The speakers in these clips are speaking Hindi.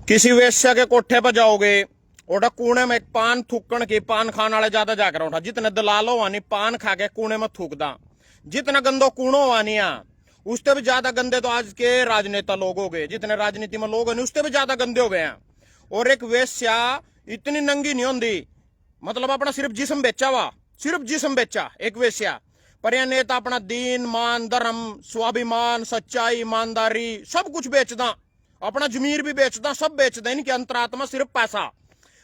किसी वेश्या के कोठे पर जाओगे, ओटा कूने में एक पान थूकण की, पान खाने वाले ज्यादा जाकर उठा, जितने दलालो वानी पान खा के कूने में थूकदा, जितना गंदो कूणो वानिया उससे भी ज्यादा गंदे तो आज के राजनेता लोग हो गए, जितने राजनीति में लोग हैं उससे भी ज्यादा गंदे हो गए हैं। और एक वेश्या इतनी नंगी नहीं होती, मतलब अपना सिर्फ जिस्म बेचा हुआ, सिर्फ जिस्म बेचा एक वेश्या, पर यह नेता अपना दीन मान धर्म स्वाभिमान सच्चाई ईमानदारी सब कुछ बेचदा, अपना जमीर भी बेचदा, सब बेचदा, इनकी अंतरात्मा सिर्फ पैसा।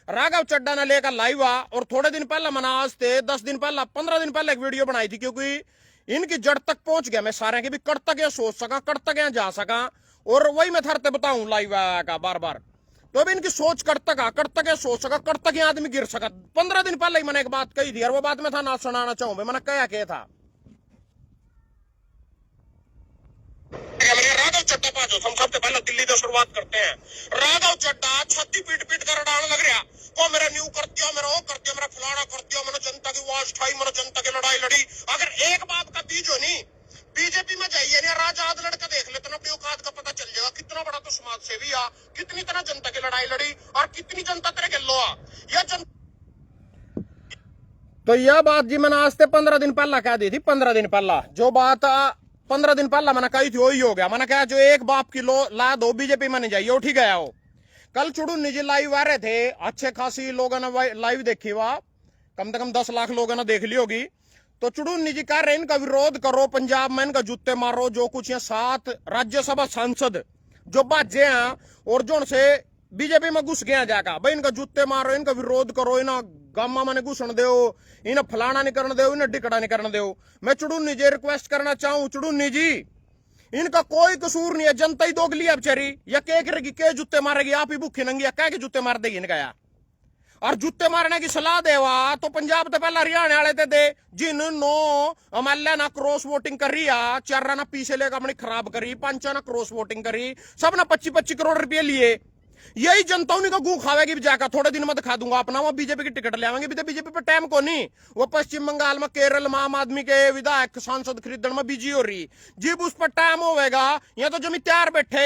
राघव चड्डा ने लेकर लाइव आ, और थोड़े दिन पहले मना आज थे 10 दिन पहले 15 दिन पहले एक वीडियो बनाई थी, क्योंकि इनकी जड़ तक पहुंच गया मैं सारे के भी, कट तक यह सोच सका, कट तक यह जा सका, और वही मैं थरते बताऊं लाइव का बार बार, तो भी इनकी सोच कट तक यह सोच सका, कट तक यह आदमी गिर सका। 15 दिन पहले ही मैंने एक बात कही थी, और वो बात में था ना सुनाना चाहूं, मैंने क्या था, राघव चड्डा पाजो, हम सबसे पहले दिल्ली से शुरुआत करते हैं। राघव चड्डा छत्ती पीट पीट कर डालने लग रहा, को मेरा न्यू कर दिया, मेरा वो कर दिया, मेरा फलाना कर दिया, मैंने जनता की आवाज उठाई, मैंने जनता की लड़ाई लड़ी। अगर एक बात का बीज हो नहीं, बीजेपी में जाइए नहीं, राजा आद लड़का देख लेते ना, अपनी औकात का पता चल जाएगा, कितना बड़ा तो समाज सेवी आ, कितनी तरह जनता की लड़ाई लड़ी, और कितनी जनता तेरे गल्लो आ। यह जनता, तो यह बात जी मैंने आज से 15 दिन पहला कह दी थी, 15 दिन पहला जो बात 15 दिन पहला मैंने कही थी वही हो गया। मैंने कहा जो एक बाप की ला दो बीजेपी में नहीं जाइए, उठी गया हो। कल चुड़ू निजी लाइव आ रहे थे, अच्छे खासी लोगों ने लाइव देखी, वह कम से कम 10 लाख लोगों ने देख ली होगी। तो चुड़ू निजी कह रहे इनका विरोध करो, पंजाब में इनका जूते मारो, जो कुछ यहाँ 7 राज्यसभा सांसद जो बाजे हैं और जो से बीजेपी में घुस गया जाकर, भाई इनका जूते मारो, इनका विरोध करो, इन्हें गामा मैंने घुसन दो, इन्हें फलाना नहीं करने दो, इन्हें टिकड़ा नहीं करने दो। मैं चुड़ूनी जी रिक्वेस्ट करना चाहूं, चुड़ूनी जी इनका कोई कसूर नहीं है, जनता ही दोगली है बेचारी, या क्या करेगी, क्या जूते मारेगी, आप ही भूखी नंगी, या क्या के जूते मार देगी इनका यार। और जूते मारने की सलाह देवा तो पंजाब तो पहले हरियाणा वाले थे दे, जिन 9 एमएलए ना क्रॉस वोटिंग कर रही है, 4 ना पीछे लेकर अपनी खराब करी, 5 ना क्रॉस वोटिंग करी, सब ना 25-25 करोड़ रुपये लिए। यही जनता उन्हीं का गू खावेगी जाकर, थोड़े दिन में दिखा दूंगा अपना, वो बीजेपी की टिकट ले आवेंगे, भी तो बीजेपी पे टाइम को नहीं, वो पश्चिम बंगाल में केरल में आम आदमी के विधायक सांसद खरीदने में बिजी हो रही, जब उस पर टाइम होगा, यहाँ तो जमी तैयार बैठे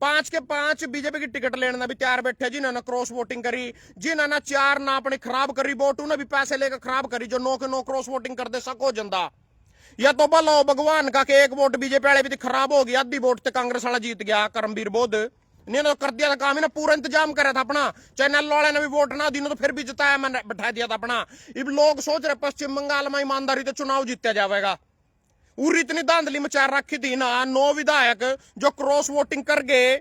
5 के 5 बीजेपी की टिकट लेने भी तैयार बैठे, जिन्होंने क्रॉस वोटिंग करी, जिन्होंने 4 ना अपनी खराब करी वोट, उन्हें भी पैसे लेकर खराब करी, जो 9 के 9 क्रॉस वोटिंग कर दे सको जनता। या तो बोलो भगवान का कि एक वोट बीजेपी वाले भी खराब हो गया, आधी वोट तो कांग्रेस वाला जीत गया, करमवीर बोध ने तो कर दिया था काम, इन्हें पूरा इंतजाम करा था अपना, चैनल वाले ने भी वोट ना दी तो फिर भी जिताया, मैंने बैठा दिया था अपना। अब लोग सोच रहे पश्चिम बंगाल में ईमानदारी तो चुनाव जीता जाएगा, और इतनी धांधली मचा रखी थी ना, 9 विधायक जो क्रॉस वोटिंग कर गए,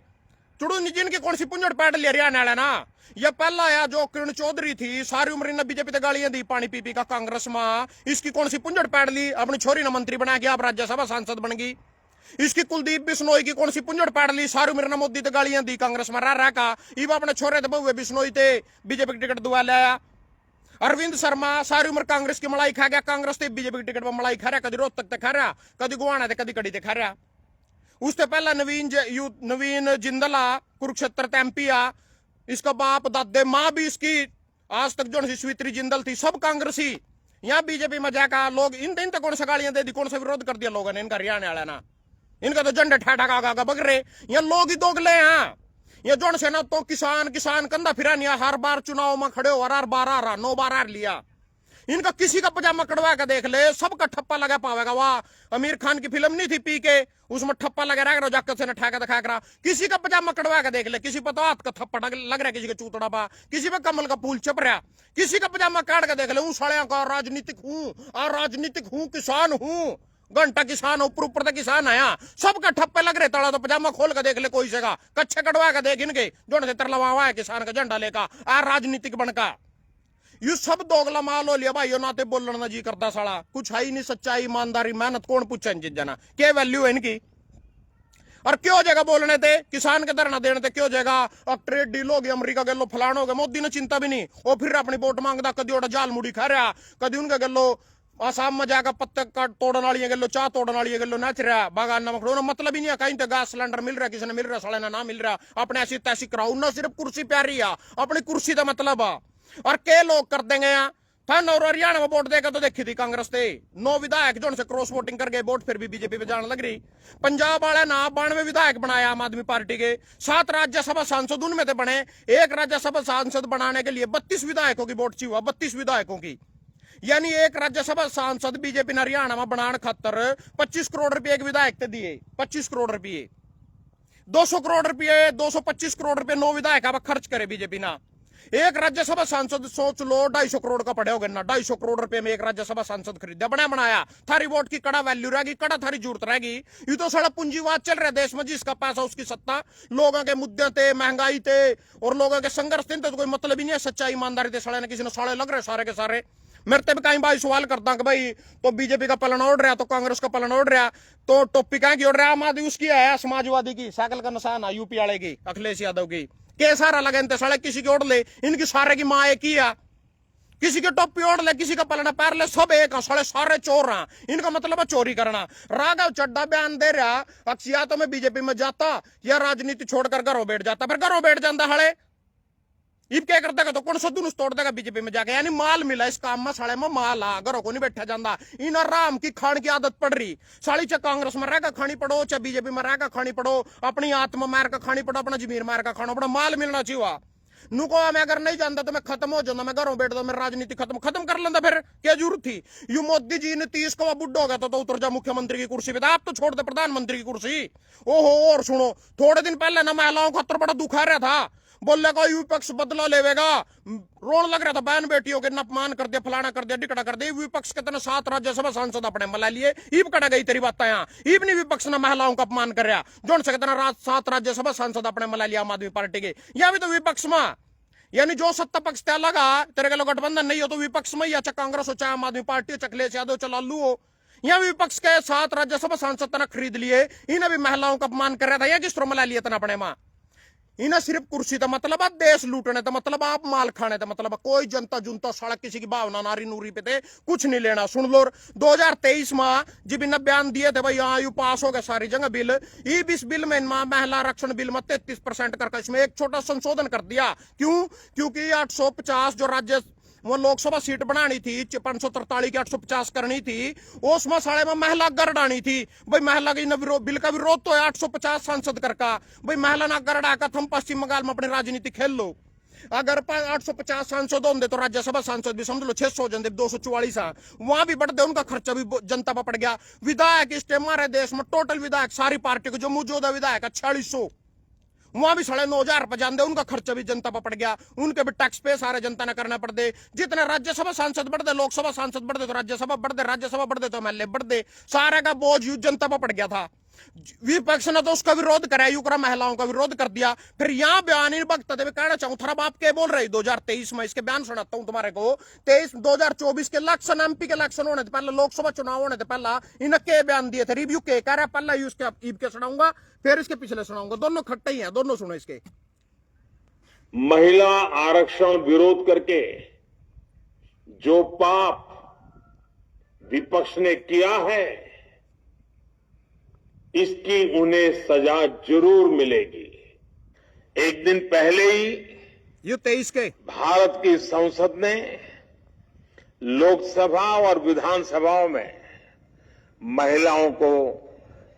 चुड़ू जिनकी कौन सी पुंजड़ पैट लिया हरियाणा वाला ना। यह पहला आया जो किरण चौधरी थी, सारी उम्र ने बीजेपी से गालियां दी, पानी पी पी का कांग्रेस में, इसकी कौन सी पुंजड़ पैट ली, अपनी छोरी ने मंत्री बना के आप राज्यसभा सांसद बन गई। इसकी कुलदीप बिश्नोई की कौन सी पुंजड़ पैट ली, सारी उम्र ने मोदी से गालियां दी, कांग्रेस में रह का, इब अपने छोरे थे बहुए बिश्नोई थे, बीजेपी की टिकट दुआ लाया। अरविंद शर्मा सारी उम्र कांग्रेस की मलाई खा गया, कांग्रेस से बीजेपी की टिकट पर मलाई खा रहा, कभी रोहतक तक खा रहा, कभी गुवाना थे, कभी कड़ी खा रहा। उससे पहला नवीन जिंदला कुरुक्षेत्र एमपी आ, इसका बाप दादे माँ भी इसकी आज तक जो स्वीत्री जिंदल थी, सब कांग्रेसी। यहाँ बीजेपी में जाकर लोग इन तक कौन सा गालियां दे दी, कौन सा विरोध कर दिया लोगों ने, इनका हरियाणा वाला ना, इनका तो झंडे ठा बग रहे, यहाँ लोग ही दोगले हैं। ये जोन से ना तो किसान कंधा फिरा नहीं, हर बार चुनाव में खड़े हो, हर बार आ रहा, 9 बार हार लिया। इनका किसी का पजामा कड़वा के देख ले, सबका ठप्पा लगा पावेगा। वाह आमिर खान की फिल्म नहीं थी पी के, उसमें ठप्पा लगा रहा जाकर से ठा के दिखा करा, किसी का पजामा कड़वा के देख ले, किसी पर तो हाथ का थप्पड़ लग रहा, किसी का चूतड़ा पा, किसी पे कमल का फूल चप रहा, किसी का पजामा काट के देख ले, हूँ साड़िया का राजनीतिक हूँ किसान हूँ, घंटा किसान ऊपर ऊपर तक किसान आया, सबका ठप्पे लग रहे, तड़ा तो पजामा खोल के देख ले कोई सेगा, कच्चे कड़वा के देख इनके जो से तरलवा है किसान का झंडा लेकर आ राजनीतिक बनका। ये सब दोगला माल हो लिया भाई, नाते बोलने ना जी करता साला, कुछ है ही नहीं, सच्चाई ईमानदारी मेहनत कौन पूछे इन चीजा ना, क्या वैल्यू है इनकी। और क्यों जगह बोलने थे किसान के धरना देने थे, क्यों जगह ट्रेड डील हो गई, अमरीका गलो फलान हो गया, मोदी ने चिंता भी नहीं, वो फिर अपनी वोट मांगता, कदी ओटा जाल मुड़ी खा रहा, कदी उनका गलो आसाम में जाकर पत्ते काट तोड़ने वाली गलो, चाह तोड़ने वाली गलो नाच रहा, बागान नमक खड़ो, मतलब ही नहीं है, कहीं तो गैस सिलेंडर मिल रहा, किसी ने मिल रहा, साले ना मिल रहा, अपने ऐसी तैसी कराओ ना, सिर्फ कुर्सी प्यारी है, अपनी कुर्सी का मतलब है। और के लोग कर देंगे था। और हरियाणा में वोट देकर तो देखी थी कांग्रेस थे 9 विधायक जो से क्रॉस वोटिंग कर गए, वोट फिर भी बीजेपी पे जाने लग रही। पंजाब वाले ना 92 विधायक बनाया आम आदमी पार्टी के, 7 राज्यसभा सांसद उनमें से बने। एक राज्यसभा सांसद बनाने के लिए 32 विधायकों की वोट चाहिए, 32 विधायकों की। यानी एक राज्यसभा सांसद बीजेपी ने हरियाणा में बनाने खातर 25 करोड़ रुपए एक विधायक ने दिए। 25 करोड़ रुपए, 200 करोड़ रुपए, 225 करोड़ रुपए 9 विधायक अब खर्च करे बीजेपी ना। एक राज्यसभा सांसद सोच लो 250 करोड़ का पड़े हो गए ना। 250 करोड़ रुपए में एक राज्यसभा सांसद खरीदा, बनाया। थारी वोट की कड़ा वैल्यू रहेगी, कड़ा थारी जरूरत रहेगी। ये तो सारा पूंजीवाद चल रहा है देश में, जिसका पैसा उसकी सत्ता। लोगों के मुद्दे थे, महंगाई थे और लोगों के संघर्ष थे, तो कोई मतलब ही नहीं है सच्चाई ईमानदारी थे। साले ने किसी ने साले लग रहे सारे के सारे। मेरे ते भी कहीं भाई सवाल करता कि भाई तो बीजेपी का पलन ओढ़ रहा, तो कांग्रेस का पलन ओढ़ रहा, तो टोपी कहाँ की ओढ़ रहा? आम आदमी उसकी है, समाजवादी की, साइकिल का निशान है यूपी वाले की, अखिलेश यादव की। के सारा लगे इनते साले, किसी की ओढ़ ले, इनकी सारे की माँ एक ही है। किसी की टोपी ओढ़ ले, किसी का पलना पैर ले, सब एक है। सारे चोर हैं। इनका मतलब है चोरी करना। राघव चड्ढा बयान दे रहा या तो मैं बीजेपी में जाता या राजनीति छोड़कर घरों बैठ जाता। फिर घरों बैठ जाता हड़े इब क्या करता है, तो कौन सा दुनुस तोड़ देगा बीजेपी में जाके। यानी माल मिला इस काम में, साले में माल आ, घरों को नहीं बैठा जाता। इन आराम की खान की आदत पड़ रही। साली चाहे कांग्रेस में रहकर खानी पड़ो, चाहे बीजेपी में रहकर खानी पड़ो, अपनी आत्मा मार का खानी पड़ो, अपना जमीर मार का खाना पड़ो, माल मिलना चाहिए। नुको मैं अगर नहीं जानता तो मैं खत्म हो जाता, मैं घरों बैठ दो, मेरी राजनीति खत्म कर लेता। फिर क्या जरूरत थी? यू मोदी जी ने 30 को बुढ़ो गया तो उतर जा मुख्यमंत्री की कुर्सी पे। आप तो छोड़ दे प्रधानमंत्री की कुर्सी। ओहो, और सुनो, थोड़े दिन पहले ना महिलाओं को बड़ा दुख आ रहा था। बोलने का विपक्ष बदला लेवेगा, रोन लग रहा था, बहन बेटियों के अपमान कर दिया, फलाना कर दिया, डिकड़ा कर दिया। विपक्ष के तरह 7 राज्यसभा सांसद अपने मला लिए। ईब कटा गई तेरी बात यहाँ। ईब नहीं विपक्ष ने महिलाओं का अपमान कर रहा, जो से 7 राज्यसभा सांसद अपने मला लिया आम आदमी पार्टी के। यह भी तो विपक्ष में, यानी जो सत्ता पक्ष त्या लगा तेरे के गठबंधन नहीं हो तो विपक्ष में, या चाहे कांग्रेस हो, चाहे आम आदमी पार्टी, अखिलेश यादव, चलालू हो, या विपक्ष के 7 राज्यसभा सांसद तना खरीद लिए। इन्हें भी महिलाओं का अपमान कर रहा था, या किस तरह मला लिया तना अपने मां। इन्हें सिर्फ कुर्सी का मतलब है, देश लूटने का मतलब, आप माल खाने का मतलब। कोई जनता जुनता सड़क किसी की भावना नारी नूरी पे थे कुछ नहीं लेना। सुन लो 2023 में जब इन्हें बयान दिए थे भाई हाँ यू पास हो गया सारी जगह बिल, इस बिल में महिला आरक्षण बिल में 33% करके इसमें एक छोटा संशोधन कर दिया। क्यों? क्योंकि 850 जो राज्य वो लोकसभा सीट बनानी थी, 543 की 850 करनी थी, उसमें साढ़े में महिला गरडानी थी। भाई महिला की बिल का विरोध तो है 850 सांसद करका। भाई महिला ना गरडा का थम पश्चिम बंगाल में अपनी राजनीति खेल लो। अगर 850 सांसद होंगे तो राज्यसभा सांसद भी समझ लो 600 हो जाते, 244 वहां भी बढ़ दे, उनका खर्चा भी जनता पर पड़ गया। विधायक इस टाइम हमारे देश में टोटल विधायक सारी पार्टी को जो मौजूदा विधायक है 4600, वहां भी 9,500 रुपए जान दे, उनका खर्चा भी जनता पर पड़ गया। उनके भी टैक्स पे सारे जनता ने करना पड़ दे। जितने राज्यसभा सांसद बढ़ दे, लोकसभा सांसद बढ़ दे तो राज्यसभा बढ़ दे, राज्यसभा बढ़ दे तो एमएलए बढ़ दे, सारे का बोझ जनता पर पड़ गया था। विपक्ष ने तो उसका विरोध करा, यूकरा महिलाओं का विरोध कर दिया। फिर यहाँ बयान ही वक्त कहना चाहूँ, थोड़ा बाप के बोल रही 2023 में, इसके बयान सुनाता हूँ तुम्हारे को। 2024 के इलेक्शन, एमपी के इलेक्शन होने से पहले, लोकसभा चुनाव होने से पहला इन्हें के बयान दिए थे, रिव्यू के कह रहा है। पहला ईब के सुनाऊंगा, फिर इसके पिछले सुनाऊंगा, दोनों खट्टे ही हैं, दोनों सुनो इसके। महिला आरक्षण विरोध करके जो पाप विपक्ष ने किया है, इसकी उन्हें सजा जरूर मिलेगी। एक दिन पहले ही ये 23 के भारत की संसद ने लोकसभा और विधानसभाओं में महिलाओं को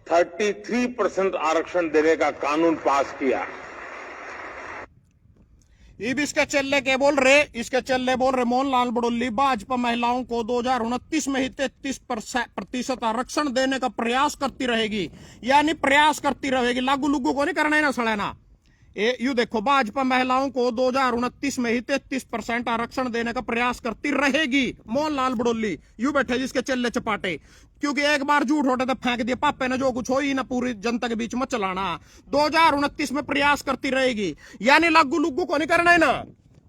33% आरक्षण देने का कानून पास किया। इसके चल्ले के बोल रहे, इसके चल्ले बोल रहे मोहनलाल बड़ोली, भाजपा महिलाओं को 2029 में ही 33% आरक्षण देने का प्रयास करती रहेगी। यानी प्रयास करती रहेगी, लागू लुगू को नहीं करना है ना सड़ेना। यू देखो, भाजपा महिलाओं को 2029 में ही 33% आरक्षण देने का प्रयास करती रहेगी। मोहनलाल बड़ोली यू बैठे जिसके चल्ले चपाटे, क्योंकि एक बार झूठ होते तो फेंक दिया पापे ने, जो कुछ हो ही ना पूरी जनता के बीच में चलाना। 2029 में प्रयास करती रहेगी, यानी लागू लुगू को नहीं करना है ना।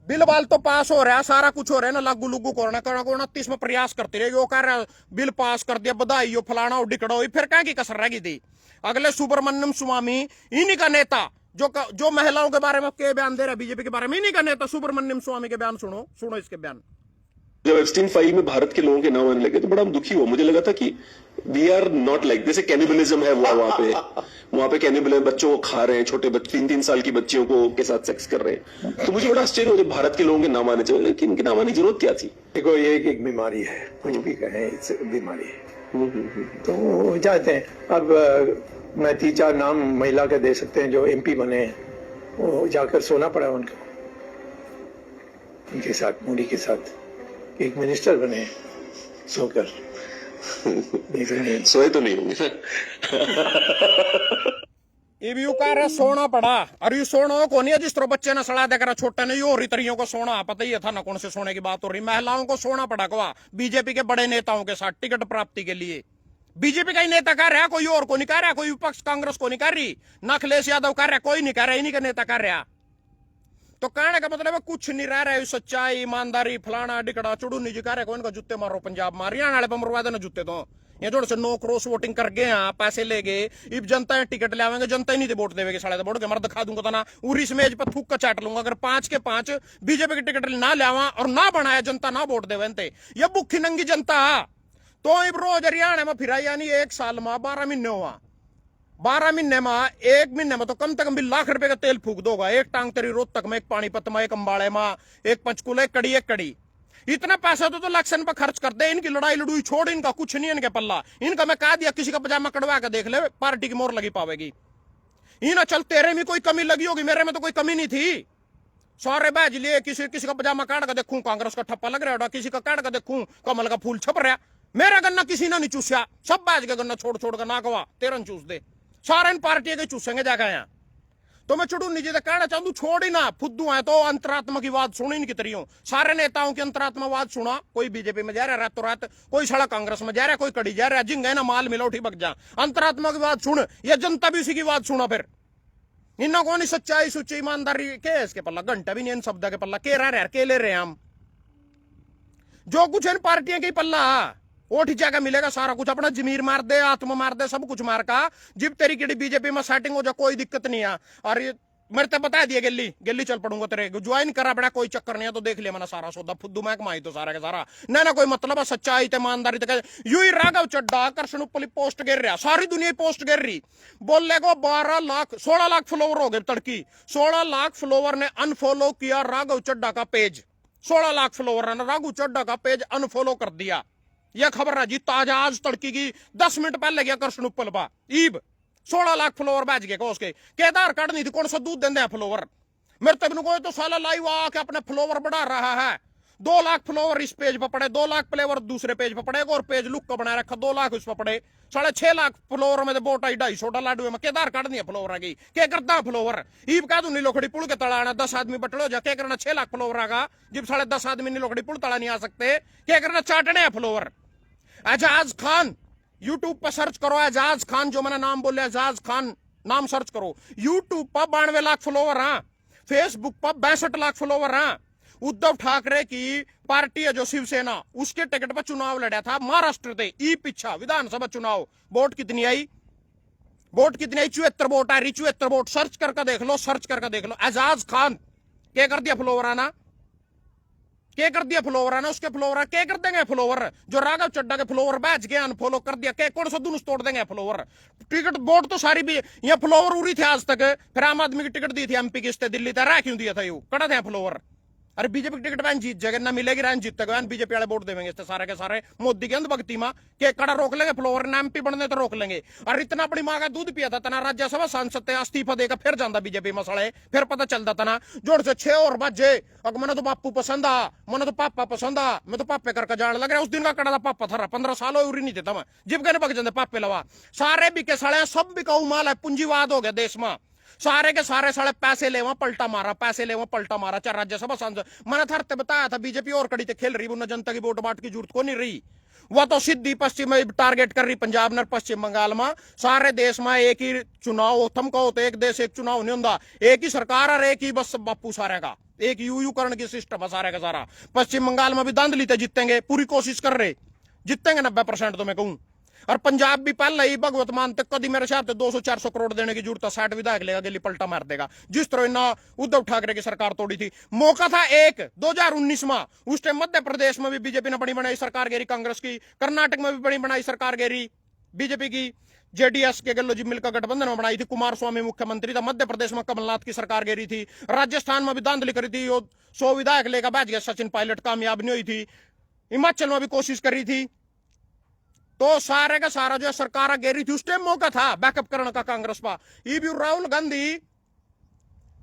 बिल बाल तो पास हो रहा है, सारा कुछ हो रहा है ना, लागू लुगू करना 29 में प्रयास करती रहेगी। वो कह रहा है बिल पास कर दिया, बधाई हो, फलाना हो, डिकड़ो, फिर क्या की कसर रहेगी थी। अगले सुब्रमण्यम स्वामी, इन्हीं का नेता जो महिलाओं के बारे में के बयान दे रहा है, बीजेपी के बारे में, इन्हीं का नेता सुब्रमण्यम स्वामी के बयान सुनो इसके बयान। जब एप्स्टीन फाइल में भारत के लोगों के नाम आने लगे तो बड़ा दुखी हुआ। मुझे लगा था कि वी आर नॉट लाइक, जैसे कैनिबलिज्म है वहां पे कैनिबल बच्चों को खा रहे हैं, छोटे बच्चे 3-3 साल की बच्चियों को के साथ सेक्स कर रहे हैं। तो मुझे बड़ा आश्चर्य हुआ जब भारत के लोगों के नाम आने चाहिए, लेकिन इनके नाम आने की जरूरत क्या थी? देखो ये एक बीमारी है, कुछ भी कहें बीमारी है, तो जाते हैं। अब मैं 3-4 नाम महिला के दे सकते हैं जो MP बने हैं, वो जाकर सोना पड़ा उनको, उनके साथ, मोदी के साथ। एक मिनिस्टर बने सोकर, सोए तो नहीं होंगे। इब कह रहे सोना पड़ा, और यू सोना को नहीं है जिस तरह बच्चे ने सड़ा देकर छोटे ने, यो रितरियों को सोना पता ही था ना कौन से सोने की बात हो रही। महिलाओं को सोना पड़ा कवा बीजेपी के बड़े नेताओं के साथ टिकट प्राप्ति के लिए। बीजेपी का ही नेता कह रहा है, कोई और को नहीं कह रहा, कोई विपक्ष कांग्रेस को नहीं कर रही, न अखिलेश यादव कर रहा, कोई नहीं कह रहा, इन्हीं का नेता कर रहा। तो कहने का मतलब है कुछ नहीं रह रहा है, सच्चाई ईमानदारी फलाना डिकड़ा चुड़ू नहीं जी कह रहे, कौन का जुत्ते मारो पंजाब मार, हरियाणा वाले पर मरवा देना जुत्ते। तो ये जोड़ से 9 क्रॉस वोटिंग कर गए हैं, पैसे ले गए, इब जनता टिकट ले आवेंगे, जनता ही नहीं वोट देवेगी, साले वोट के मर दिखा दूंगा तो ना उरी मेज पर थूक का चाट लूंगा। अगर 5 के 5 बीजेपी के टिकट ना ले आवा और ना बनाया जनता ना वोट देवे, ये भुखी नंगी जनता। तो इब रोज हरियाणा में फिरा, यानी 1 साल में 12 महीने हुआ, 12 महीने में 1 महीने में तो कम से कम भी लाख रुपए का तेल फूक दोगा। एक टांग तेरी रोहतक में, एक पानीपत में, एक अंबाड़े में, एक पंचकुला, एक कड़ी। इतना पैसा तो इलेक्शन पर खर्च कर दे। इनकी लड़ाई लड़ुई छोड़, इनका कुछ नहीं, इनके पल्ला। इनका मैं कह दिया किसी का पजामा कड़वा के देख ले, पार्टी की मोहर लगी पावेगी। इना चल तेरे में कोई कमी लगी होगी, मेरे में तो कोई कमी नहीं थी। सारे बैज लिए, किसी का पजामा काट कर देखूं कांग्रेस का ठप्पा लग रहा है, किसी का काट कर देखूं कमल का फूल छप रहा। मेरा गन्ना किसी ने नहीं चूसिया, सब बैज के गन्ना छोड़ कर ना गवा तेरन चूस दे, सारे इन पार्टी के चूसेंगे जाकर यहाँ। तो मैं चुड़ू निजी कहना चाहूँ, छोड़ ही ना फुद्दू है तो अंतरात्मा की बात सुनी इनकी तरियों। सारे नेताओं की अंतरात्मा बात सुना, कोई बीजेपी में जा रहा है रातों रात, कोई सड़ा कांग्रेस में जा रहा है, कोई कड़ी जा रहा है, जिंग है ना माल मिला उठी बग जा। अंतरात्मा की बात सुन, ये जनता भी उसी की बात सुना। फिर इन्ना कौन सच्चाई सुच्ची ईमानदारी के इसके पल्ला, घंटा भी नहीं इन शब्द के पल्ला, के रह के ले रहे हम जो कुछ इन पार्टियों के पल्ला वो ठीक जगह मिलेगा सारा कुछ। अपना जमीर मार दे, आत्मा मार दे, सब कुछ मार का जिब तेरी की बीजेपी में सेटिंग हो जाए कोई दिक्कत नहीं है। और ये मेरे तो बता दिया गेली चल पड़ूंगा तेरे, ज्वाइन करा बड़ा कोई चक्कर नहीं है। तो देख लिया मैंने सारा सौदा, फुद्दू मैं कमाई तो सारा का सारा ना कोई मतलब है, सच्चाई ते ईमानदारी तक। यू ही राघव चड्डा कृष्ण उपली पोस्ट गिर रहा, सारी दुनिया पोस्ट गिर रही। बोलने को 16 लाख फॉलोवर हो गए तड़की। 16 लाख फॉलोवर ने अनफॉलो किया राघव चड्डा का पेज। 16 लाख फॉलोवर ने राघव चड्डा का पेज अनफॉलो कर दिया। यह खबर है जी ताजा आज तड़की की, 10 मिनट पहले गया कृष्ण उपल पा ईब 16 लाख फॉलोवर बैच गए उसके। केदार कार्ड नहीं थी, कौन सा दूध देंगे फॉलोवर। मेरे तक को तो साला लाइव आके अपने फॉलोवर बढ़ा रहा है। 2 लाख फॉलोवर इस पेज पर पड़े, 2 लाख फॉलोवर दूसरे पेज पर पड़ेगा, और पेज लुक का बना रखा 2 लाख उस पर पड़े। 6.5 लाख फॉलोवर में वोट आई 250 लाडू में। केदार कार्ड नहीं फॉलोवर आ गई, क्या करता फॉलोवर। ईब कह दू नीलोखड़ी पुल के तला आना, 10 आदमी बटलो जा, क्या करना 6 लाख फॉलोवर आगा। जब 10.5 आदमी नीलोखड़ी पुल तला नहीं आ सकते, क्या करना चाटने फॉलोवर। एजाज खान यूट्यूब पर सर्च करो, एजाज खान जो मैंने नाम बोले, एजाज खान नाम सर्च करो। यूट्यूब पर 92 लाख फॉलोवर हैं, फेसबुक पर 62 लाख फॉलोवर हैं। उद्धव ठाकरे की पार्टी है जो शिवसेना, उसके टिकट पर चुनाव लड़ा था महाराष्ट्र से ई पीछा विधानसभा चुनाव। वोट कितनी आई? 74 वोट आ रही, 74 वोट। सर्च करके देख लो, सर्च करके देख लो। एजाज खान क्या कर दिया फॉलोवर आना, क्या कर दिया फॉलोवर आना, उसके फॉलोवर क्या कर देंगे फॉलोवर। जो राघव चड्डा के फॉलोवर बैच गए अनफॉलो कर दिया, क्या कौन सा दुनुस तोड़ देंगे फॉलोवर। टिकट वोट तो सारी भी यहाँ फॉलोवर उड़ी थे आज तक। फिर आम आदमी की टिकट दी थी MP की, इससे दिल्ली तक रह क्यों दिया था, यू कड़ा थे फॉलोवर। अरे बीजेपी की टिकट वैन जीत जाएगा ना, मिलेगी रैन जीत तक वैन बीजेपी वाले वोट देंगे इससे सारे के सारे। मोदी के अंधभक्ति माँ के कड़ा रोक लेंगे फॉलोवर ने, MP बनने तो रोक लेंगे। और इतना अपनी माँ का दूध पिया था तना, राज्यसभा सांसद इस्तीफा देकर फिर जाता बीजेपी में सड़े। फिर पता चलता था ना जोड़ से 6 और बजे, अगर मैंने तो बापू पसंद आ, मैंने तो पापा पसंद आ, मैं तो पापे करके जाने लग रहा। उस दिन का कड़ा था पापा था, 15 साल उरी नहीं देता मैं, जिब कहने पक जाते पापे लवा। सारे बिके सड़े, सब बिका माल है, पूंजीवाद हो गया देश में। सारे के सारे साले पैसे ले वहां पलटा मारा, पैसे ले वहां पलटा मारा। चाहे राज्यसभा सांसद मैंने थरते बताया था, बीजेपी और कड़ी खेल रही, वो जनता की वोट बाट की जरूरत को नहीं रही। वह तो सीधी पश्चिम में टारगेट कर रही, पंजाब न पश्चिम बंगाल में। सारे देश में एक ही चुनाव थम कहो तो एक देश एक चुनाव नहीं होता, एक ही सरकार और एक ही बस बापू सारे का, एक यू करण की सिस्टम है सारे का सारा। पश्चिम बंगाल में भी दांधली जीतेंगे, पूरी कोशिश कर रहे, जीतेंगे 90% तो मैं कहूं। और पंजाब भी पहले ही भगवत मान तक कभी मेरे साथ 200-400 करोड़ देने की जरूरत है, 60 विधायक लेगा दिल्ली पलटा मार देगा। जिस तरह ना उद्धव ठाकरे की सरकार तोड़ी थी, मौका था एक 2019 में, उस टाइम मध्य प्रदेश में भी बीजेपी ने बड़ी बनाई सरकार घेरी कांग्रेस की, कर्नाटक में भी बड़ी बनाई सरकार घेरी बीजेपी की, जेडीएस के गल्लो जी मिलकर गठबंधन में बनाई थी, कुमार स्वामी मुख्यमंत्री था, मध्य प्रदेश में कमलनाथ की सरकार घेरी थी, राजस्थान में भी धांधली करी थी, 100 विधायक लेकर बैठ गया सचिन पायलट, कामयाब नहीं हुई थी, हिमाचल में भी कोशिश करी थी। तो सारे का सारा जो है सरकार घेरी थी, उस टाइम मौका था बैकअप करने का कांग्रेस पर। ये भी राहुल गांधी,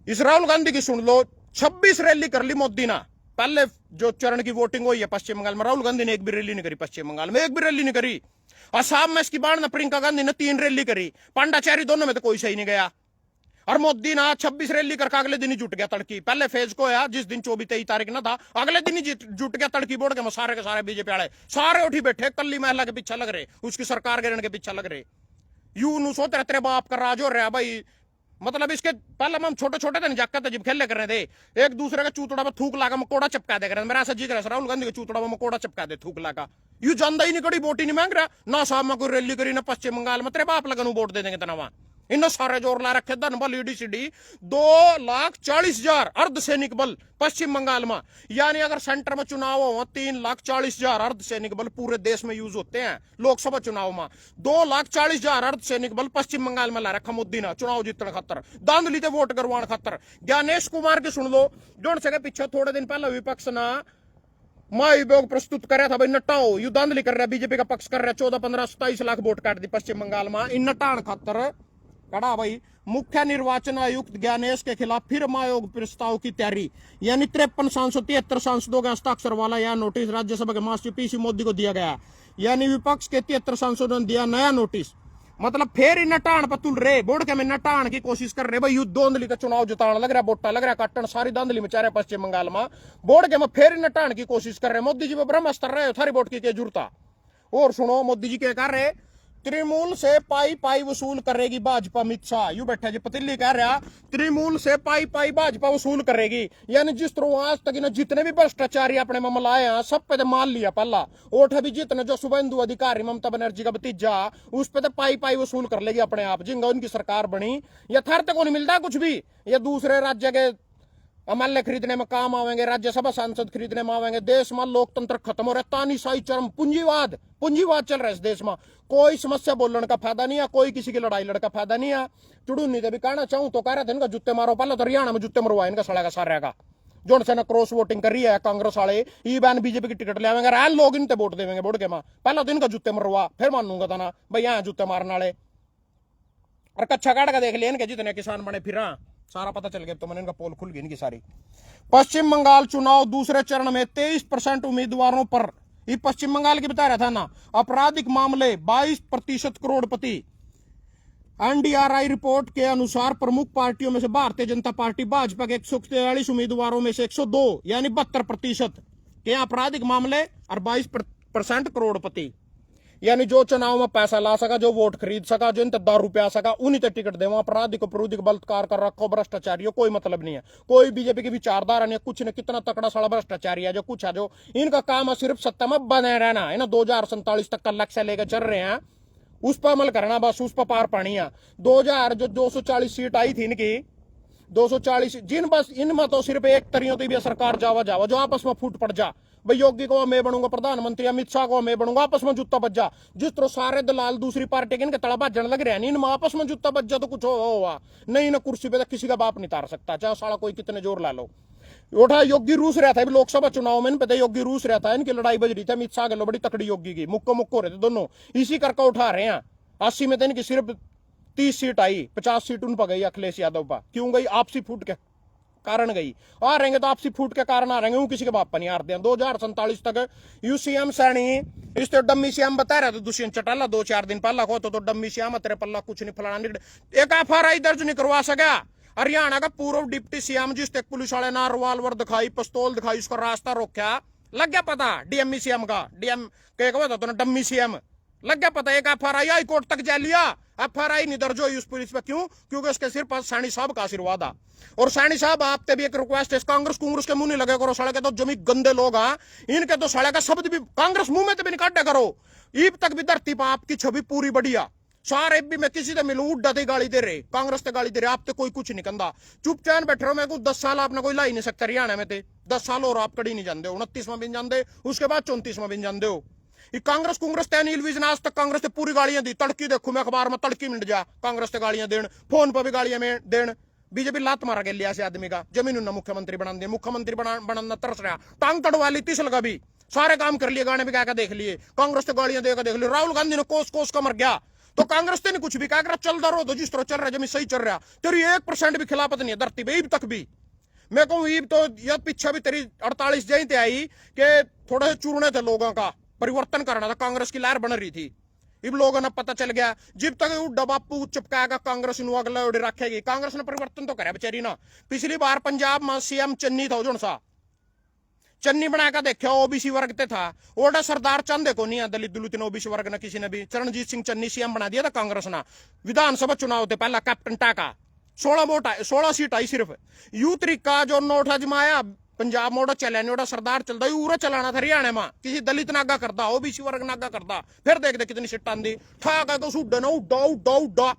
इस राहुल गांधी की सुन लो, 26 रैली कर ली मोदी ने, पहले जो चरण की वोटिंग हुई है पश्चिम बंगाल में, राहुल गांधी ने एक भी रैली नहीं करी पश्चिम बंगाल में, एक भी रैली नहीं करी। असम में इसकी बाढ़ प्रियंका गांधी ने 3 रैली करी, पांडाचेरी दोनों में तो कोई सही नहीं गया। और मोदी ना 26 रैली करके अगले दिन ही जुट गया तड़की, पहले फेज को आया जिस दिन 24-23 तारीख ना था, अगले दिन ही जुट गया तड़की बोर्ड के सारे के सारे बीजेपी वाले सारे उठी बैठे, कल्ली महिला के पीछे लग रहे, उसकी सरकार गिरने के पीछे लग रहे। यू नु सोच रहे तेरे बाप का राज हो रहा भाई, मतलब इसके पहले हम छोटे छोटे थे जाकर जब खेलने कर रहे थे, एक दूसरे का चूतड़ा में थूक लागा मकोड़ा चिपका दे रहे, मेरा ऐसा जी रहा राहुल गांधी के चूतड़ा में मकोड़ा चिपका दे थूक लागा। यू जानदा ही नहीं कड़ी वोट ही नहीं मांग रहा ना, साहब में कोई रैली करी ना पश्चिम बंगाल में, तेरे बाप लगन वोट दे देंगे तनावा। इन सारे जोर ला रखे धन बल ईडीसीडी 2,40,000 अर्धसैनिक बल पश्चिम बंगाल में, यानी अगर सेंटर में चुनाव हो 3,40,000 अर्धसैनिक बल पूरे देश में यूज होते हैं लोकसभा चुनाव में, 2,40,000 अर्धसैनिक बल पश्चिम बंगाल में ला रखा मोदी ने चुनाव जीतने खातर, दांधली वोट करवाने खातर। ज्ञानेश कुमार की सुन लो, जो सके पीछे थोड़े दिन पहले विपक्ष ना महाभियोग प्रस्तुत कर रहा था भाई, नटाओ यू दांधली कर रहा है, बीजेपी का पक्ष कर रहा है, 14, 15, 27 लाख वोट काट दी पश्चिम बंगाल में इन नटाण खातर कड़ा भाई। मुख्य निर्वाचन आयुक्त ज्ञानेश के खिलाफ फिर महायोग प्रस्ताव की तैयारी, यानी 53 सांसद 73 सांसदों के हस्ताक्षर वाला यह नोटिस राज्यसभा के महासचिव पीसी मोदी को दिया गया, यानी विपक्ष के 73 सांसदों ने दिया नया नोटिस। मतलब फिर इन नटाण पर तुल रहे, बोर्ड के में नटाण की कोशिश कर रहे भाई, युद्ध दांधली का चुनाव जिताने लग रहा, बोटा लग रहा, काटन सारी दांधली में चारे पश्चिम बंगाल में, बोर्ड के में फिर नटाण की कोशिश कर रहे। मोदी जी पर ब्रह्मास्त्र रहे, थारी वोट की जरूरत। और सुनो मोदी जी क्या कर रहे, तृणमूल से पाई पाई वसूल करेगी भाजपा, अमित शाह यू बैठा जी पतिल्ली कह रहा, तृणमूल से पाई पाई भाजपा वसूल करेगी, यानी जिस तरह आज तक जितने भी भ्रष्टाचारी अपने में मलाए हैं सब पे तो मान लिया पहला, ओठ भी जितने जो शुभेंदु अधिकारी ममता बनर्जी का भतीजा, उस पे तो पाई पाई वसूल कर लेगी अपने आप, जिंगा उनकी सरकार बनी। यथार्थ को नहीं मिलता कुछ भी, ये दूसरे राज्य के एमएलए खरीदने में काम आवेंगे, राज्यसभा सांसद खरीदने में आवेंगे, देश में लोकतंत्र खत्म हो रहा है, तानाशाही चरम पूंजीवाद चल रहा है इस देश में, कोई समस्या बोलने का फायदा नहीं है, कोई किसी की लड़ाई लड़का फायदा नहीं है। चुड़ूनी भी कहना चाहूं तो कह रहे थे इनका जुत्ते मारो, पहले तो हरियाणा में जुत्ते मरवाए इनका सड़ा का सारे का, जो से ना क्रॉस वोटिंग कर रही है कांग्रेस वाले, ई बैन बीजेपी की टिकट ले आवेंगे, रैन लोग इनते वोट देंगे बोर्ड के में, पहले तो इनका जुत्ते मरवा फिर मानूंगा था ना भाई यहाँ जुत्ते मारने वाले। और कच्चा काट का देख लिया इनके जितने किसान बने फिर सारा पता चल गया, तो मैंने इनका पोल खुल गई इनकी सारी। पश्चिम बंगाल चुनाव दूसरे चरण में 23% उम्मीदवारों पर, ये पश्चिम बंगाल की बता रहा था ना, आपराधिक मामले 22% करोड़पति। एनडीआरआई रिपोर्ट के अनुसार प्रमुख पार्टियों में से भारतीय जनता पार्टी भाजपा के 143 उम्मीदवारों में से 102 यानी 72% के आपराधिक मामले और 22% करोड़पति, यानी जो चुनाव में पैसा ला सका, जो वोट खरीद सका, जो इन तक दारू रुपया सका, उन्हीं तक टिकट देवा। अपराधी को प्रौद्योगिक को बलात्कार कर रखो, भ्रष्टाचारियों कोई मतलब नहीं है, कोई बीजेपी की विचारधारा नहीं है, कुछ ने कितना तकड़ा साला भ्रष्टाचारी है जो कुछ है, जो इनका काम है सिर्फ सत्ता में बने रहना है ना, 2047 तक का लक्ष्य लेकर चल रहे हैं, उस पर अमल करना, बस उस पर पार पानी है। 240 सीट आई थी इनकी, 240 जिन बस इनमें तो सिर्फ एक तरियों तो भी सरकार जावा जो आपस में फूट पड़ जा, भाई योगी को मैं बनूंगा प्रधानमंत्री, अमित शाह को मैं बनूंगा, आपस में जुत्ता बज जा। जिस तरह सारे दलाल दूसरी पार्टी के इनके तड़ा भाजन लग रहे हैं, इनमें आपस में जुत्ता बज जा तो कुछ होगा नहीं, ना कुर्सी पे तो किसी का बाप नहीं तार सकता, चाहे साला कोई कितने जोर ला लो। उठा योगी रूस रहता है लोकसभा चुनाव में, इन पे योगी रूस रहता है, इनकी लड़ाई बज रही थी अमित शाह के, बड़ी तकड़ी योगी की, मुक्को हो रहे थे दोनों, इसी करके उठा रहे हैं। 80 में तो इनकी सिर्फ 30 सीट आई, 50 सीट उन पर गई अखिलेश यादव पर, क्यों गई? आपसी फूट के कारण गई, आ रहेंगे तो आपसी फूट के कारण आ रहेंगे, वो किसी के बाप पर नहीं हारते हैं। 2047 तक यूसीएम सैनी इस तो डम्मी श्याम बता रहे थे दुष्यंत चौटाला 2-4 दिन पहला को, तो डम्मी श्याम तेरे पल्ला कुछ नहीं फलाना, एक एफआरआई दर्ज नहीं करवा सका। हरियाणा का पूर्व डिप्टी सीएम जिस तक पुलिस वाले ना रिवाल्वर दिखाई, पिस्तौल दिखाई, उसका रास्ता रोका, लग गया पता डीएमई सीएम का, डीएम के डम्मी सीएम लग गया पता, एक एफआरआई हाई कोर्ट तक जा लिया, एफआरआई नहीं दर्ज हुई उस पुलिस पर, क्यों? क्योंकि उसके सिर पर सैनी साहब का आशीर्वाद है। और सैनी साहब आपते भी एक रिक्वेस्ट है, कांग्रेस के मुंह नहीं लगे करो, सड़े के तो जमी गंदे लोग हैं, इनके तो सड़े का शब्द भी कांग्रेस मुंह में तो भी नहीं काटे करो, ईब तक भी धरती पर आपकी छवि पूरी बढ़िया। सारे भी मैं किसी से मिलूं उड्डा ते गाली दे रहे, कांग्रेस ते गाली दे रहे, आप ते कोई कुछ नहीं कहता। चुपचाप बैठे रहो। मैं को 10 साल आपने कोई ला ही नहीं सकता हरियाणा में थे। 10 साल और आप कड़ी नहीं जानते हो, 29वां भी नहीं जानते, उसके बाद 34वां भी नहीं जानते हो। ये कांग्रेस नील विजन आज तक कांग्रेस से पूरी गालियां दी। तड़की देखो मैं अखबार में, तड़की मिट जा कांग्रेस से गालियां देन, फोन पर भी गालियां में देन। बीजेपी लात मारा गया लिया से आदमी का, जमीन उन्ना मुख्यमंत्री बना दिया, मुख्यमंत्री बनाना तरस रहा, टांग तड़वा ली तीसल का भी, सारे काम कर लिए, गाने भी क्या देख लिए, कांग्रेस से गालियां देकर देख लिए। राहुल गांधी ने कोस कोस का मर गया, तो कांग्रेस ने कुछ भी क्या करा, चलता रहो तो जिस तरह चल रहा है, जमीन सही चल रहा, तेरी 1% भी खिलाफत नहीं है धरती पे ईब तक भी। मैं कहूँ ईब तो यह पीछे भी तेरी 48 जयंती आई कि थोड़े से चूरने थे लोगों का, परिवर्तन करना था, कांग्रेस की लहर बन रही थी। इब लोगों ने पता चल गया, जब तक उड्डा बापू चिपकाएगा कांग्रेस इन अगला रखेगी। कांग्रेस ने परिवर्तन तो करा बेचारी ना। पिछली बार पंजाब में सीएम चन्नी था, जो सा चन्नी बनाकर देखा, ओबीसी वर्ग ते था, ओडा सरदार चंद को नहीं, दलित दुलित ओबीसी वर्ग ने किसी ने भी। चरणजीत सिंह चन्नी सीएम बना दिया था कांग्रेस ने। विधानसभा चुनाव थे पहला कैप्टन टाका, 16 सीट आई सिर्फ। यू तरीका जो नोट आजमाया पंजाब में, चला नहीं, सरदार चलता यूरा चलाना था हरियाणा में, किसी दलित नागा करता, ओबीसी वर्ग नागा करता, फिर देख दे कितनी सीट आंदी। ठाक है तो उड्डे ना उड्डा उड्डा उड्डा,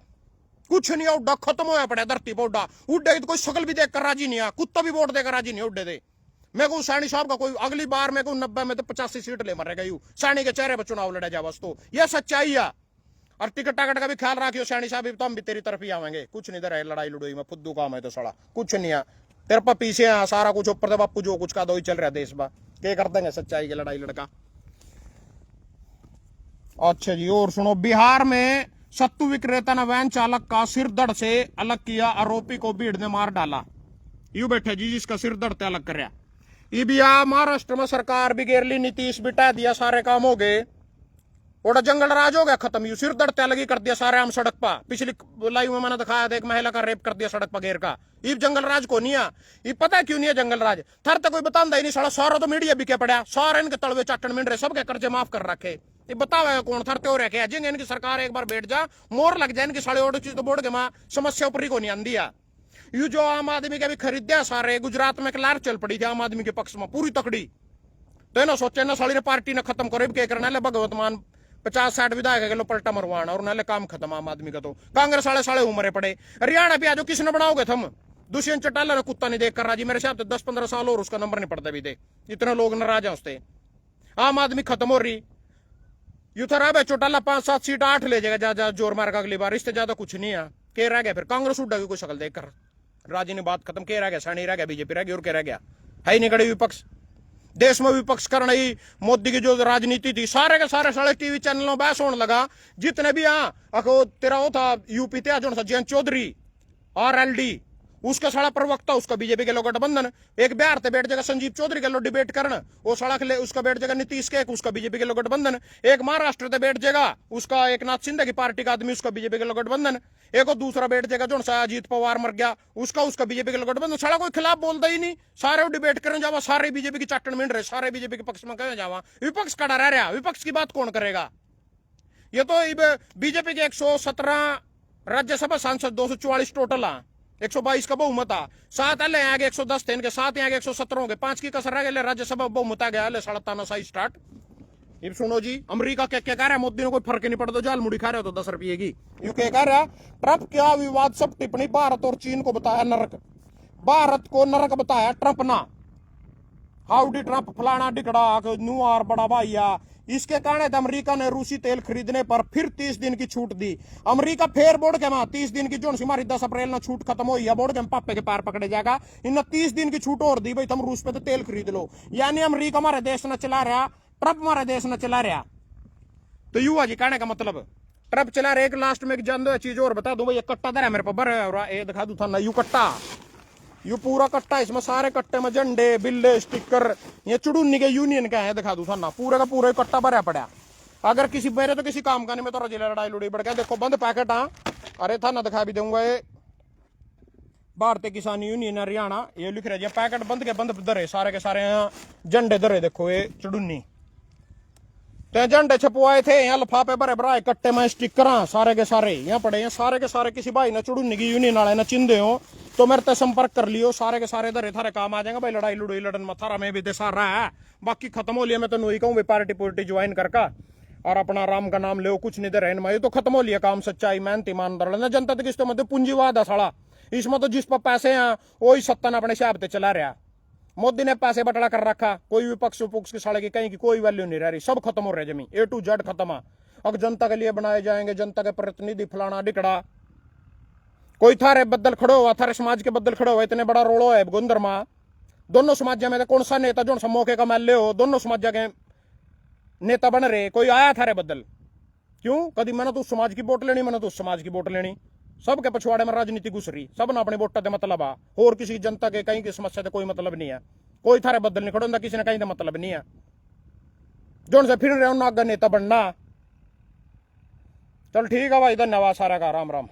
कुछ नहीं उड्डा, खत्म होया पड़ा धरती पर उड्डा। उड्डे की तो कोई शकल भी देखकर राजी नहीं है, कुत्ता भी वोट देकर राजी नहीं उड्डे दे। मैं को सैनी साहब का कोई अगली बार मैं को 90 में तो 85 सीट ले मरेगा यू, सैनी के चेहरे पर चुनाव लड़ा जा बस। तो यह सच्चाई है। और टिकट टाकट का भी ख्याल रखियो सैनी साहब, तो हम भी तेरी तरफ ही आवेंगे। कुछ नहीं दे लड़ाई लड़ोई में, फुद्दू काम है तो सड़ा कुछ नहीं है तेरे पर, पीछे है सारा कुछ, ऊपर बापू जो कुछ का दो ही चल रहा है देश में, क्या कर देंगे सच्चाई की लड़ाई लड़का। अच्छा जी, और सुनो, बिहार में सत्तू विक्रेता ने वैन चालक का सिर धड़ से अलग किया, आरोपी को भीड़ ने मार डाला। यू बैठे जी, जिसका सिर धड़ से अलग कर। ये भी महाराष्ट्र में सरकार भी घेर ली, नीतीश बिटा दिया, सारे काम हो गए, ओड़ा जंगल राज हो गया खत्म। यू सिर दर्द अलग ही कर दिया सारे आम सड़क पर। पिछली लाइव में मैंने दिखाया था, एक महिला का रेप कर दिया सड़क पर घेर का। ये जंगल राज को नहीं है, ये पता क्यों नहीं है जंगल राज, थर तो कोई बताता ही नहीं सारा, सारा तो मीडिया भी क्या पड़ा, सारे इनके तलवे चाटन मिल रहे, सबके कर्जे माफ कर रखे। ये बताओ कौन थरते हो रखे, जिंग इनकी सरकार एक बार बैठ जा, मोर लग जाए इनकी साढ़े और चीज तो बोर्ड के माँ समस्या ऊपर ही को नहीं आंदी है। यू जो आम आदमी के भी खरीदे सारे, गुजरात में लहर चल पड़ी थी आम आदमी के पक्ष में पूरी तकड़ी, तो ना सोचे ना साड़ी ने पार्टी ने खत्म करे, क्या करना है भगवत मान 50-60 विधायक के लो पलटा मरवाना और नाले काम खत्म आम आदमी का। तो कांग्रेस वाले साले उमरे पड़े। हरियाणा पे आजो किसने बनाओगे थम, दुष्यंत चौटाला ने कुत्ता नहीं देख कर राजी, मेरे साथ 10-15 साल और उसका नंबर नहीं पड़ता भी थे, इतने लोग नाराज हैं उससे। आम आदमी खत्म हो रही, यू था चौटाला 5-7 सीट 8 ले जाएगा, ज्यादा जोर मारेगा अगली बार, इससे ज्यादा कुछ नहीं है। के रह गया फिर कांग्रेस उड्डा की कोई शक्ल देखकर राजी ने बात खत्म, के रह गया, सैनी रह गया, बीजेपी रह गई, और क्या रह गया, है ही नहीं खड़े विपक्ष। देश में विपक्ष करना ही मोदी की जो राजनीति थी, सारे के सारे टीवी चैनलों बहस होने लगा, जितने भी तेरा वो था यूपी ते जो जयंत चौधरी RLD, उसका सारा प्रवक्ता, उसका बीजेपी के लोग गठबंधन। एक बिहार से बैठ जाएगा संजीव चौधरी के लोग डिबेट करना, वो सड़ा के उसका बैठ जाएगा नीतीश के, उसका बीजेपी के लोग गठबंधन। एक महाराष्ट्र से बैठ जाएगा उसका एक नाथ शिंदे की पार्टी का आदमी, उसका बीजेपी के लोग गठबंधन। एक और दूसरा बैठ जाएगा जो अजीत पवार मर गया, उसका बीजेपी के लोग गठबंधन। सारा कोई खिलाफ बोलता ही नहीं, सारे डिबेट करने जावा, सारे बीजेपी की चाटन मिल रहे, सारे बीजेपी के पक्ष में कहे जावा, विपक्ष खड़ा रह रहा, विपक्ष की बात कौन करेगा। ये तो बीजेपी के 117 राज्यसभा सांसद, 244 टोटल, 122 का बहुमत आ, 7 अल्ले आगे 110 थे इनके, 7 आगे 117 होंगे, 5 की कसर रह गए, राज्यसभा बहुमत आ गया, अल्ले 37 स्टार्ट। ये सुनो जी, अमेरिका क्या क्या कह रहा है, मोदी ने कोई फर्क नहीं पड़ता, जाल मुड़ी खा रहे हो तो 10 रुपये की। यू क्या कह रहा है, ट्रंप क्या विवाद सब टिप्पणी, भारत और चीन को बताया नरक, भारत को नरक बताया ट्रंप ना, हाउडी ट्रंप फलाना डिकड़ा न्यू आर बड़ा भैया। इसके कारण अमेरिका ने रूसी तेल खरीदने पर फिर 30 दिन की छूट दी। अमेरिका फेर बोर्ड के वहां 30 दिन की जो हमारी 10 अप्रैल ना छूट खत्म हुई है, बोर्ड के पापे के पार पकड़े जाएगा, इन 30 दिन की छूट और दी भाई, तुम रूस पे तो तेल खरीद लो। यानी अमेरिका हमारे देश न चला रहा, ट्रंप हमारे देश न चला रहा। तो युवा जी कहने का मतलब ट्रंप चला रहे। एक लास्ट में एक जान दो चीज और बता दूं भाई, ये कट्टा दर है मेरे पर, ये दिखा दू था ना, यू कट्टा, यू पूरा कट्टा, इसमें सारे कट्टे में झंडे बिल्ले स्टिकर, ये चुड़ूनी के यूनियन का है, दिखा दू था ना, पूरे का पूरा कट्टा भरा पड़ा। अगर किसी मेरे तो किसी काम का नहीं, मैं तो रजिला लड़ाई लुड़ी बढ़ गया। देखो बंद पैकेट, अरे था ना दिखा भी दूंगा, ये भारतीय किसान यूनियन हरियाणा, ये लिख रहे पैकेट बंद के बंद धरे, सारे के सारे झंडे धरे, देखो ये चुड़ूनी ते झंडे छपवाए थे, यहाँ लफाफे भरे भराए कट्टे में स्टिकर, सारे के सारे यहाँ पड़े हैं, सारे के सारे किसी भाई ने चुड़ूनी की यूनियन वाले ने चिंदे हो तो मेरे से संपर्क कर लियो, सारे के सारे धरे थारे काम आ जाएंगे भाई। लड़ाई लुड़ाई लड़न में थारा में भी दे सारा है, बाकी खत्म हो लिया। मैं तो नहीं कहूँ पार्टी पुर्टी ज्वाइन करका, और अपना राम का नाम ले कुछ नहीं दे रहे ये तो खत्म हो लिया काम सच्चाई मेहनत ईमानदार ना जनता तक इसमें तो पूंजीवाद है साला इसमें तो जिस पर पैसे हैं वही सत्ता अपने हिसाब से चला रहा मोदी ने पैसे बटड़ा कर रखा कोई भी पक्ष की साले की कहीं की कोई वैल्यू नहीं रह रही सब खत्म हो रहा है जमीन A to Z खत्म है अब जनता के लिए बनाए जाएंगे जनता के प्रतिनिधि फलाना डिकड़ा कोई थारे बदल खड़ो हुआ थारे समाज के बदल खड़ो हुआ इतने बड़ा रोड़ो है गुंदर माँ दोनों समाज में कौन सा नेता जो मौके का मैल ले हो दोनों समाज के नेता बन रहे कोई आया थारे बदल क्यों कभी मैंने तो उस समाज की वोट लेनी मैंने तो उस समाज की वोट लेनी सबके पछवाड़े में राजनीति घुस रही सब ने अपने वोटा से मतलब आ और किसी जनता के कहीं की समस्या से कोई मतलब नहीं है कोई थारे बदल नहीं खड़ो किसी ने कहीं का मतलब नहीं है जो से फिर रहे हो नागा नेता बनना चल ठीक है भाई धन्यवाद सारा का राम राम।